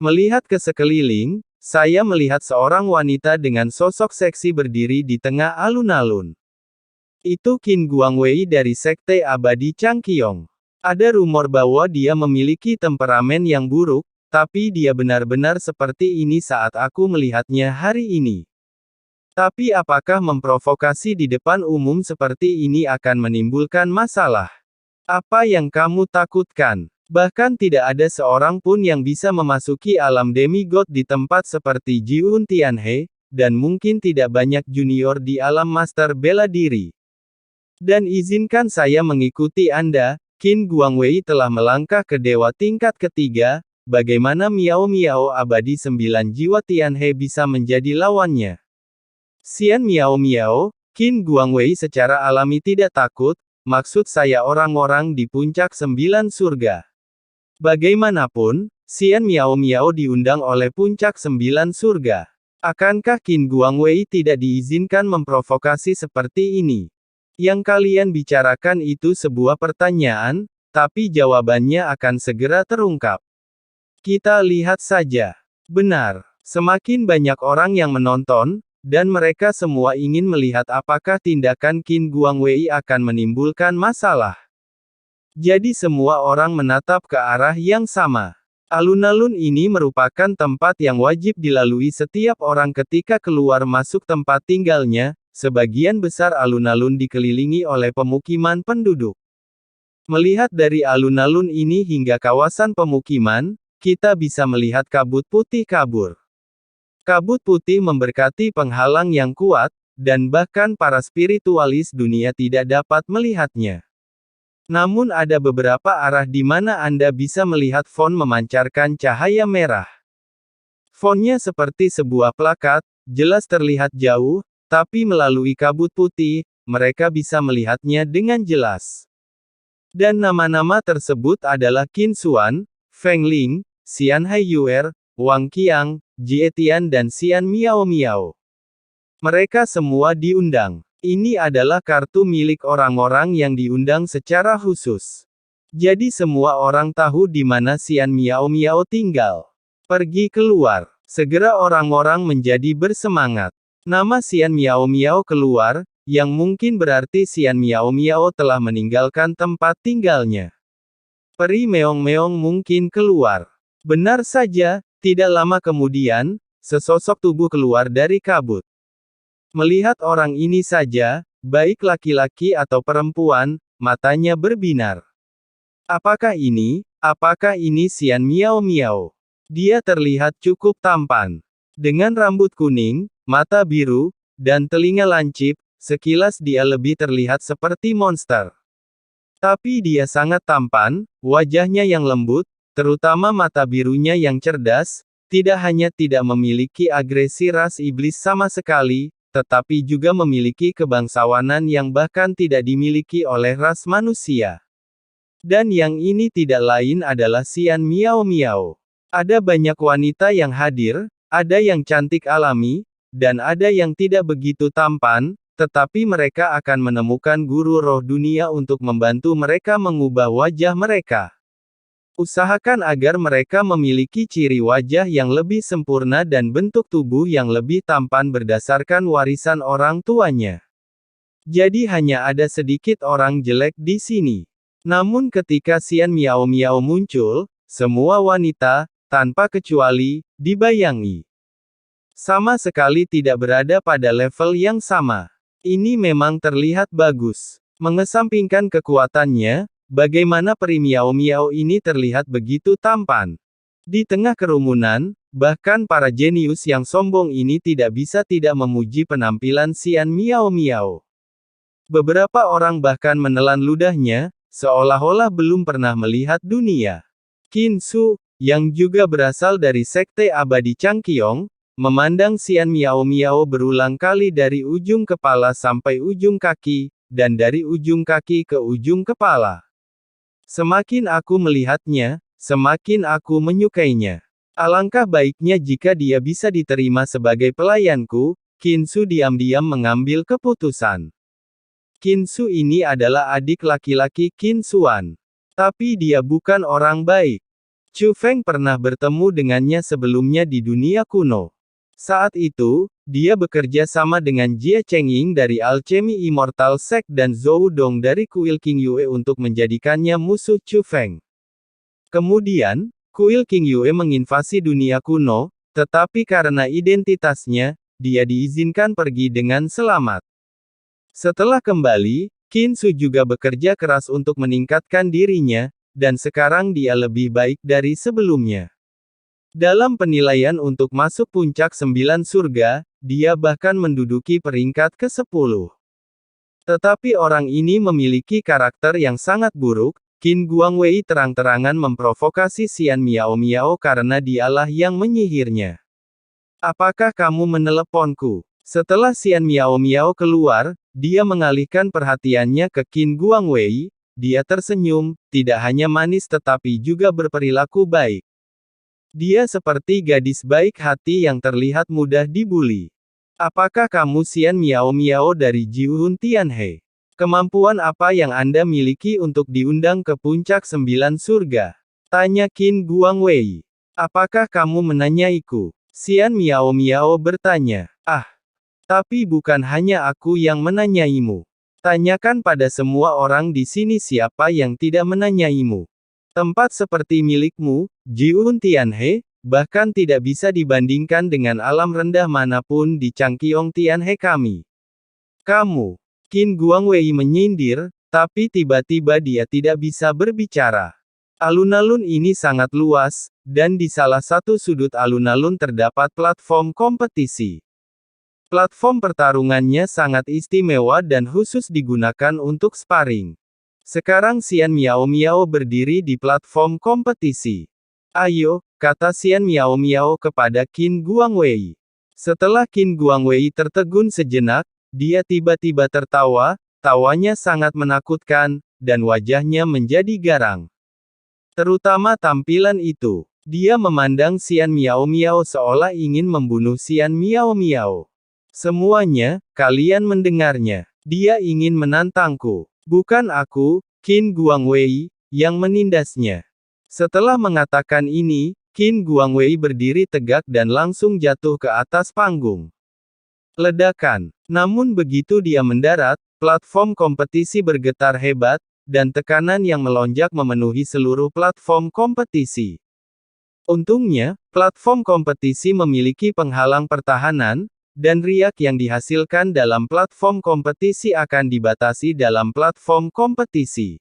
Melihat ke sekeliling, saya melihat seorang wanita dengan sosok seksi berdiri di tengah alun-alun. Itu Qin Guangwei dari Sekte Abadi Changqiong. Ada rumor bahwa dia memiliki temperamen yang buruk, tapi dia benar-benar seperti ini saat aku melihatnya hari ini. Tapi apakah memprovokasi di depan umum seperti ini akan menimbulkan masalah? Apa yang kamu takutkan? Bahkan tidak ada seorang pun yang bisa memasuki alam demigod di tempat seperti Jiun Tianhe, dan mungkin tidak banyak junior di alam master bela diri. Dan izinkan saya mengikuti Anda, Qin Guangwei telah melangkah ke dewa tingkat ketiga, bagaimana Miao Miao abadi 9 jiwa Tianhe bisa menjadi lawannya? Xian Miao Miao, Qin Guangwei secara alami tidak takut, maksud saya orang-orang di puncak 9 surga. Bagaimanapun, Xian Miao Miao diundang oleh puncak 9 surga. Akankah Qin Guangwei tidak diizinkan memprovokasi seperti ini? Yang kalian bicarakan itu sebuah pertanyaan, tapi jawabannya akan segera terungkap. Kita lihat saja. Benar, semakin banyak orang yang menonton, dan mereka semua ingin melihat apakah tindakan Qin Guangwei akan menimbulkan masalah. Jadi semua orang menatap ke arah yang sama. Alun-alun ini merupakan tempat yang wajib dilalui setiap orang ketika keluar masuk tempat tinggalnya, sebagian besar alun-alun dikelilingi oleh pemukiman penduduk. Melihat dari alun-alun ini hingga kawasan pemukiman, kita bisa melihat kabut putih kabur. Kabut putih memberkati penghalang yang kuat, dan bahkan para spiritualis dunia tidak dapat melihatnya. Namun ada beberapa arah di mana Anda bisa melihat font memancarkan cahaya merah. Fontnya seperti sebuah plakat, jelas terlihat jauh, tapi melalui kabut putih, mereka bisa melihatnya dengan jelas. Dan nama-nama tersebut adalah Qin Xuan, Feng Ling, Xian Haiyuer, Wang Qiang, Jie Tian dan Xian Miao Miao. Mereka semua diundang. Ini adalah kartu milik orang-orang yang diundang secara khusus. Jadi semua orang tahu di mana Xian Miao Miao tinggal. Pergi keluar. Segera orang-orang menjadi bersemangat. Nama Xian Miao Miao keluar, yang mungkin berarti Xian Miao Miao telah meninggalkan tempat tinggalnya. Peri Meong-meong mungkin keluar. Benar saja, tidak lama kemudian, sesosok tubuh keluar dari kabut. Melihat orang ini saja, baik laki-laki atau perempuan, matanya berbinar. Apakah ini Xian Miao Miao? Dia terlihat cukup tampan. Dengan rambut kuning, mata biru, dan telinga lancip, sekilas dia lebih terlihat seperti monster. Tapi dia sangat tampan, wajahnya yang lembut, terutama mata birunya yang cerdas, tidak hanya tidak memiliki agresi ras iblis sama sekali, tetapi juga memiliki kebangsawanan yang bahkan tidak dimiliki oleh ras manusia. Dan yang ini tidak lain adalah Xian Miao Miao. Ada banyak wanita yang hadir, ada yang cantik alami, dan ada yang tidak begitu tampan, tetapi mereka akan menemukan guru roh dunia untuk membantu mereka mengubah wajah mereka. Usahakan agar mereka memiliki ciri wajah yang lebih sempurna dan bentuk tubuh yang lebih tampan berdasarkan warisan orang tuanya. Jadi hanya ada sedikit orang jelek di sini. Namun ketika Xian Miao Miao muncul, semua wanita, tanpa kecuali, dibayangi. Sama sekali tidak berada pada level yang sama. Ini memang terlihat bagus. Mengesampingkan kekuatannya, bagaimana peri Miao Miao ini terlihat begitu tampan. Di tengah kerumunan, bahkan para jenius yang sombong ini tidak bisa tidak memuji penampilan Xian Miao Miao. Beberapa orang bahkan menelan ludahnya, seolah-olah belum pernah melihat dunia. Qin Su, yang juga berasal dari Sekte Abadi Changqiong, memandang Xian Miao Miao berulang kali dari ujung kepala sampai ujung kaki, dan dari ujung kaki ke ujung kepala. Semakin aku melihatnya, semakin aku menyukainya. Alangkah baiknya jika dia bisa diterima sebagai pelayanku. Qin Su diam-diam mengambil keputusan. Qin Su ini adalah adik laki-laki Qin Xuan. Tapi dia bukan orang baik. Chu Feng pernah bertemu dengannya sebelumnya di dunia kuno. Saat itu, dia bekerja sama dengan Jie Chengying dari Alchemy Immortal Sect dan Zhou Dong dari Kuil King Yue untuk menjadikannya musuh Chu Feng. Kemudian, Kuil King Yue menginvasi dunia kuno, tetapi karena identitasnya, dia diizinkan pergi dengan selamat. Setelah kembali, Qin Su juga bekerja keras untuk meningkatkan dirinya, dan sekarang dia lebih baik dari sebelumnya. Dalam penilaian untuk masuk puncak 9 surga, dia bahkan menduduki peringkat ke-10. Tetapi orang ini memiliki karakter yang sangat buruk. Qin Guangwei terang-terangan memprovokasi Xian Miao Miao karena dialah yang menyihirnya. Apakah kamu meneleponku? Setelah Xian Miao Miao keluar, dia mengalihkan perhatiannya ke Qin Guangwei. Dia tersenyum, tidak hanya manis tetapi juga berperilaku baik. Dia seperti gadis baik hati yang terlihat mudah dibuli. Apakah kamu Xian Miao Miao dari Jiuhun Tianhe? Kemampuan apa yang Anda miliki untuk diundang ke puncak 9 surga? Tanya Qin Guangwei. Apakah kamu menanyaiku? Xian Miao Miao bertanya. Ah, tapi bukan hanya aku yang menanyaimu. Tanyakan pada semua orang di sini siapa yang tidak menanyaimu. Tempat seperti milikmu, Jiuhun Tianhe, bahkan tidak bisa dibandingkan dengan alam rendah manapun di Changqiong Tianhe kami. Kamu. Qin Guangwei menyindir, tapi tiba-tiba dia tidak bisa berbicara. Alun-alun ini sangat luas, dan di salah satu sudut alun-alun terdapat platform kompetisi. Platform pertarungannya sangat istimewa dan khusus digunakan untuk sparring. Sekarang Xian Miao Miao berdiri di platform kompetisi. Ayo, kata Xian Miao Miao kepada Qin Guangwei. Setelah Qin Guangwei tertegun sejenak, dia tiba-tiba tertawa, tawanya sangat menakutkan, dan wajahnya menjadi garang. Terutama tampilan itu. Dia memandang Xian Miao Miao seolah ingin membunuh Xian Miao Miao. Semuanya, kalian mendengarnya. Dia ingin menantangku. Bukan aku, Qin Guangwei, yang menindasnya. Setelah mengatakan ini, Qin Guangwei berdiri tegak dan langsung jatuh ke atas panggung. Ledakan. Namun begitu dia mendarat, platform kompetisi bergetar hebat, dan tekanan yang melonjak memenuhi seluruh platform kompetisi. Untungnya, platform kompetisi memiliki penghalang pertahanan, dan riak yang dihasilkan dalam platform kompetisi akan dibatasi dalam platform kompetisi.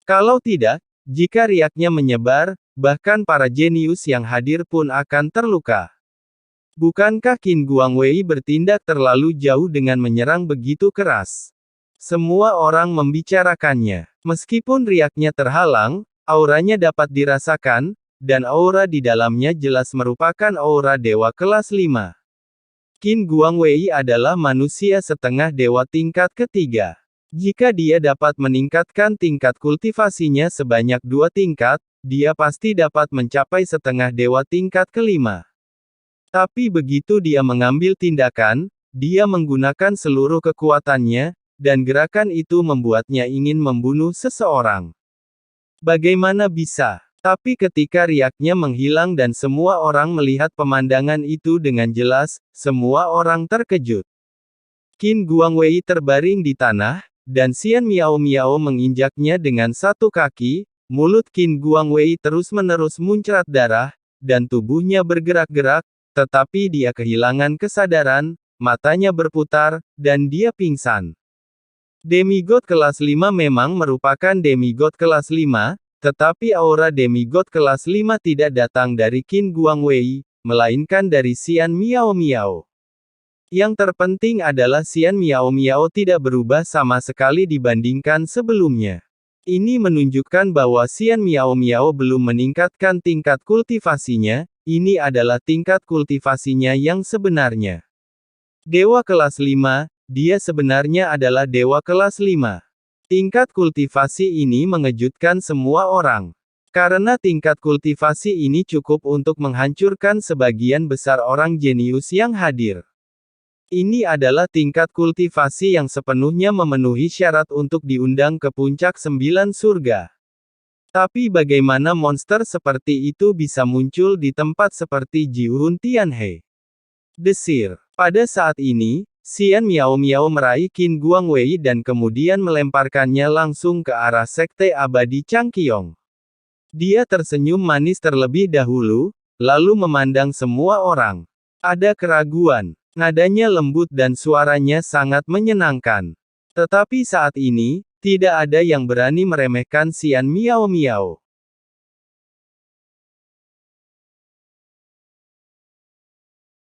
Kalau tidak, jika riaknya menyebar, bahkan para jenius yang hadir pun akan terluka. Bukankah Qin Guangwei bertindak terlalu jauh dengan menyerang begitu keras? Semua orang membicarakannya. Meskipun riaknya terhalang, auranya dapat dirasakan, dan aura di dalamnya jelas merupakan aura dewa kelas 5. Qin Guangwei adalah manusia setengah dewa tingkat ketiga. Jika dia dapat meningkatkan tingkat kultivasinya sebanyak 2 tingkat, dia pasti dapat mencapai setengah dewa tingkat kelima. Tapi begitu dia mengambil tindakan, dia menggunakan seluruh kekuatannya, dan gerakan itu membuatnya ingin membunuh seseorang. Bagaimana bisa? Tapi ketika riaknya menghilang dan semua orang melihat pemandangan itu dengan jelas, semua orang terkejut. Qin Guangwei terbaring di tanah, dan Xian Miao Miao menginjaknya dengan satu kaki. Mulut Qin Guangwei terus-menerus muncrat darah, dan tubuhnya bergerak-gerak, tetapi dia kehilangan kesadaran, matanya berputar, dan dia pingsan. Demigod kelas 5 memang merupakan demigod kelas 5, tetapi aura demigod kelas 5 tidak datang dari Qin Guangwei, melainkan dari Xian Miao Miao. Yang terpenting adalah Xian Miao Miao tidak berubah sama sekali dibandingkan sebelumnya. Ini menunjukkan bahwa Xian Miao Miao belum meningkatkan tingkat kultivasinya. Ini adalah tingkat kultivasinya yang sebenarnya. Dewa kelas 5, dia sebenarnya adalah dewa kelas 5. Tingkat kultivasi ini mengejutkan semua orang. Karena tingkat kultivasi ini cukup untuk menghancurkan sebagian besar orang jenius yang hadir. Ini adalah tingkat kultivasi yang sepenuhnya memenuhi syarat untuk diundang ke puncak 9 surga. Tapi bagaimana monster seperti itu bisa muncul di tempat seperti Jiwon Tianhe? Desir. Pada saat ini, Xian Miao Miao meraih Qin Guangwei dan kemudian melemparkannya langsung ke arah Sekte Abadi Changqiong. Dia tersenyum manis terlebih dahulu, lalu memandang semua orang. Ada keraguan. Nadanya lembut dan suaranya sangat menyenangkan. Tetapi saat ini, tidak ada yang berani meremehkan Xian Miao Miao.